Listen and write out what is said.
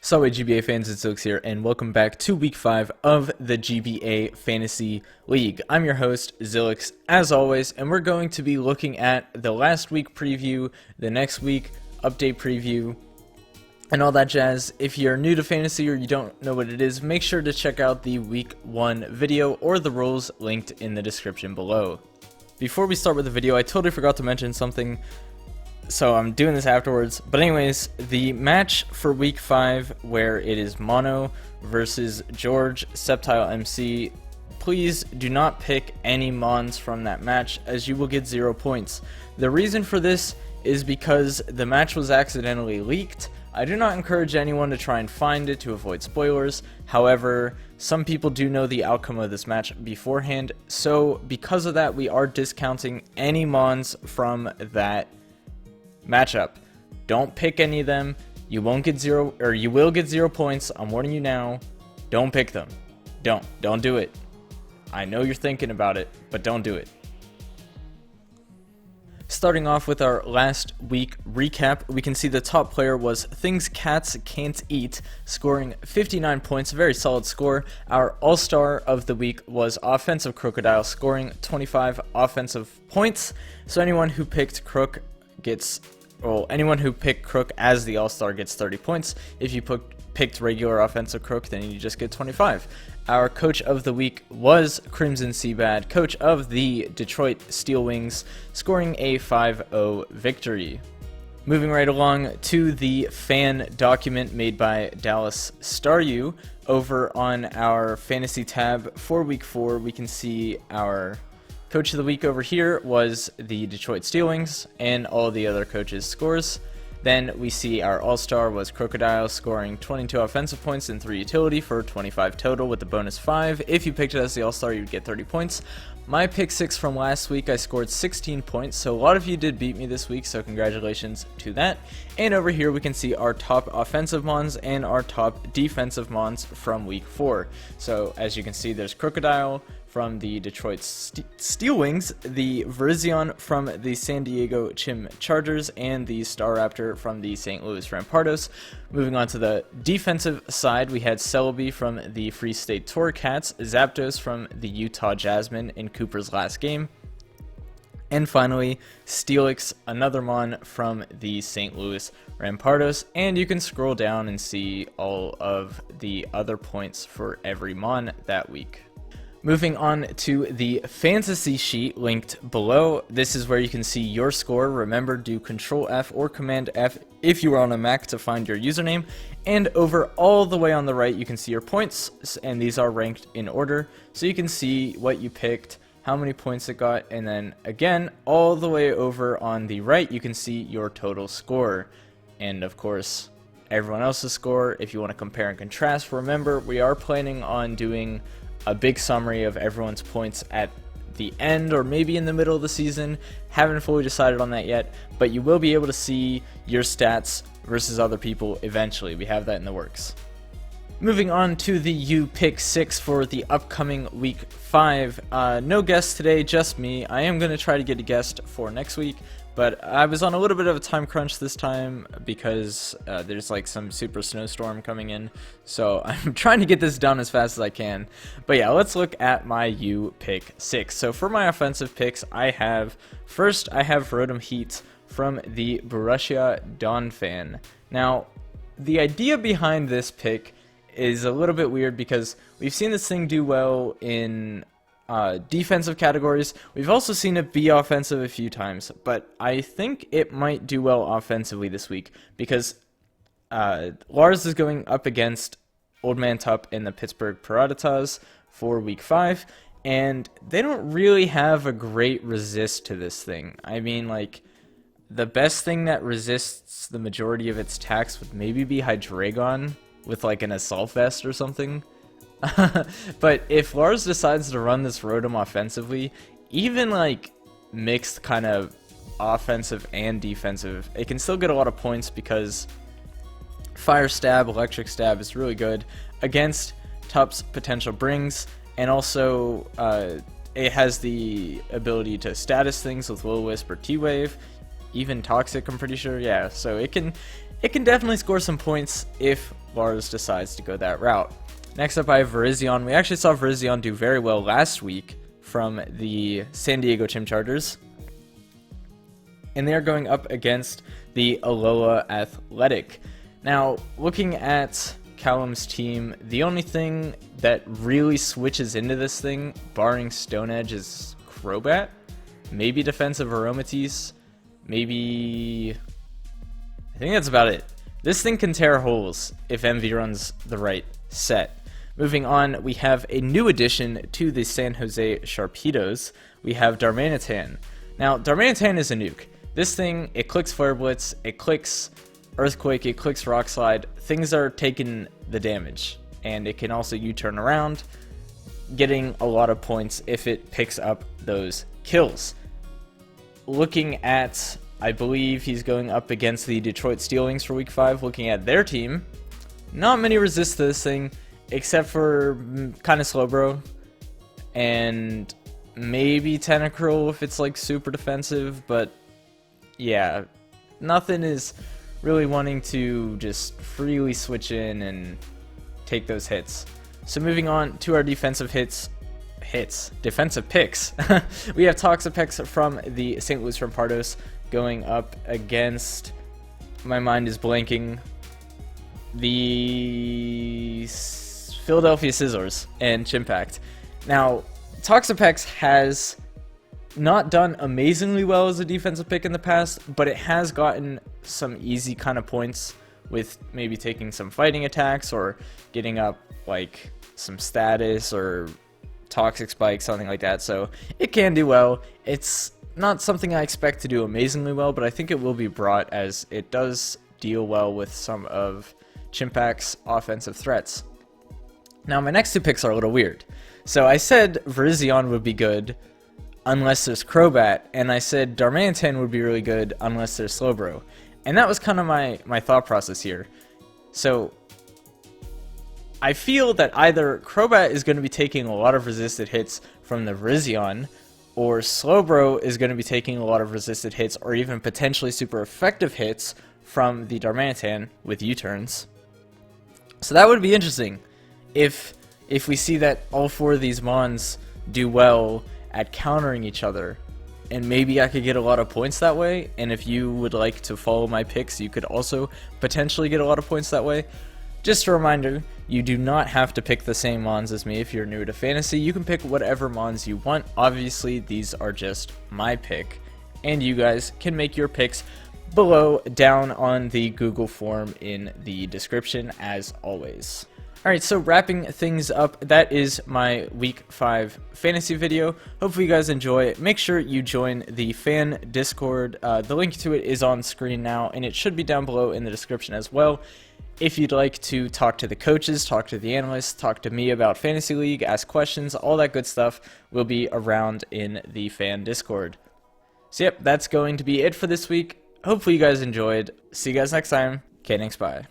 So, hey GBA fans, it's Xilicks here, and welcome back to Week 5 of the GBA Fantasy League. I'm your host, Xilicks, as always, and we're going to be looking at the last week preview, the next week update preview, and all that jazz. If you're new to Fantasy or you don't know what it is, make sure to check out the Week 1 video or the rules linked in the description below. Before we start with the video, I totally forgot to mention something, so I'm doing this afterwards. But anyways, the match for week 5 where it is Mono versus George Septile MC, please do not pick any mons from that match, as you will get 0 points. The reason for this is because the match was accidentally leaked. I do not encourage anyone to try and find it to avoid spoilers. However, some people do know the outcome of this match beforehand, so because of that, we are discounting any mons from that matchup. Don't pick any of them. You won't get you will get 0 points. I'm warning you now. Don't pick them. Don't do it. I know you're thinking about it, but don't do it. Starting off with our last week recap, we can see the top player was Things Cats Can't Eat, scoring 59 points, a very solid score. Our all-star of the week was Offensive Crocodile, scoring 25 offensive points. So anyone who picked Crook gets, well, anyone who picked Crook as the all-star gets 30 points. If you picked regular Offensive Crook, then you just get 25. Our coach of the week was Crimson Seabad, coach of the Detroit Steel Wings, scoring a 5-0 victory. Moving right along to the fan document made by Dallas Staru. Over on our fantasy tab for week 4, we can see our coach of the week over here was the Detroit Steel Wings and all the other coaches' scores. Then we see our all-star was Crocodile, scoring 22 offensive points and 3 utility for 25 total with the bonus 5. If you picked it as the all-star, you would get 30 points. My pick 6 from last week, I scored 16 points, so a lot of you did beat me this week, so congratulations to that. And over here we can see our top offensive mons and our top defensive mons from week 4. So as you can see, there's Crocodile from the Detroit Steel Wings, the Virizion from the San Diego Chim Chargers, and the Star Raptor from the St. Louis Rampardos. Moving on to the defensive side, we had Celebi from the Free State Tour Cats, Zapdos from the Utah Jasmine in Cooper's last game, and finally, Xilicks, another mon from the St. Louis Rampardos, and you can scroll down and see all of the other points for every mon that week. Moving on to the fantasy sheet linked below, this is where you can see your score. Remember, do Control F or Command F if you are on a Mac to find your username. And over all the way on the right, you can see your points, and these are ranked in order. So you can see what you picked, how many points it got, and then again, all the way over on the right, you can see your total score. And of course, everyone else's score if you want to compare and contrast. Remember, we are planning on doing a big summary of everyone's points at the end or maybe in the middle of the season. Haven't fully decided on that yet, but you will be able to see your stats versus other people eventually. We have that in the works. Moving on to the You Pick 6 for the upcoming week 5. No guest today, just me. I am going to try to get a guest for next week, but I was on a little bit of a time crunch this time because there's like some super snowstorm coming in, so I'm trying to get this done as fast as I can. But yeah, let's look at my You Pick 6. So for my offensive picks, I have Rotom Heat from the Borussia Donphan. Now, the idea behind this pick is a little bit weird because we've seen this thing do well in defensive categories. We've also seen it be offensive a few times, but I think it might do well offensively this week because Lars is going up against Old Man Tup in the Pittsburgh Piratas for week 5, and they don't really have a great resist to this thing. I mean, like, the best thing that resists the majority of its attacks would maybe be Hydreigon with like an Assault Vest or something. But if Lars decides to run this Rotom offensively, even like mixed kind of offensive and defensive, it can still get a lot of points because Fire Stab, Electric Stab is really good against Tup's potential brings, and also it has the ability to status things with Will-O-Wisp or T-Wave, even Toxic, I'm pretty sure. Yeah, so it can it can definitely score some points if Lars decides to go that route. Next up, I have Virizion. We actually saw Virizion do very well last week from the San Diego Chim Chargers. And they are going up against the Alola Athletic. Now, looking at Callum's team, the only thing that really switches into this thing, barring Stone Edge, is Crobat. Maybe defensive Aromatisse. Maybe... I think that's about it. This thing can tear holes if MV runs the right set. Moving on, we have a new addition to the San Jose Sharpedos. We have Darmanitan. Now, Darmanitan is a nuke. This thing, it clicks Flare Blitz, it clicks Earthquake, it clicks Rock Slide. Things are taking the damage. And it can also U-turn around, getting a lot of points if it picks up those kills. Looking at, I believe he's going up against the Detroit Steel Wings for Week 5. Looking at their team, not many resist to this thing, except for kind of Slowbro, and maybe Tentacruel if it's like super defensive, but yeah, nothing is really wanting to just freely switch in and take those hits. So moving on to our defensive defensive picks. We have Toxapex from the St. Louis Rampardos going up against, my mind is blanking, the Philadelphia Scissors and Chimpact. Now, Toxapex has not done amazingly well as a defensive pick in the past, but it has gotten some easy kind of points with maybe taking some fighting attacks or getting up like some status or toxic spike, something like that. So it can do well. It's not something I expect to do amazingly well, but I think it will be brought as it does deal well with some of Chimpact's offensive threats. Now, my next two picks are a little weird. So I said Virizion would be good unless there's Crobat, and I said Darmanitan would be really good unless there's Slowbro. And that was kind of my thought process here. So I feel that either Crobat is going to be taking a lot of resisted hits from the Virizion, or Slowbro is going to be taking a lot of resisted hits or even potentially super effective hits from the Darmanitan with U-turns. So that would be interesting if we see that all four of these mons do well at countering each other, and maybe I could get a lot of points that way. And if you would like to follow my picks, you could also potentially get a lot of points that way. Just a reminder, you do not have to pick the same mons as me if you're new to fantasy. You can pick whatever mons you want. Obviously, these are just my pick, and you guys can make your picks below down on the Google form in the description as always. Alright, so wrapping things up, that is my Week 5 fantasy video. Hopefully you guys enjoy it. Make sure you join the fan Discord. The link to it is on screen now, and it should be down below in the description as well. If you'd like to talk to the coaches, talk to the analysts, talk to me about Fantasy League, ask questions, all that good stuff will be around in the fan Discord. So yep, that's going to be it for this week. Hopefully you guys enjoyed. See you guys next time. Okay, thanks, bye.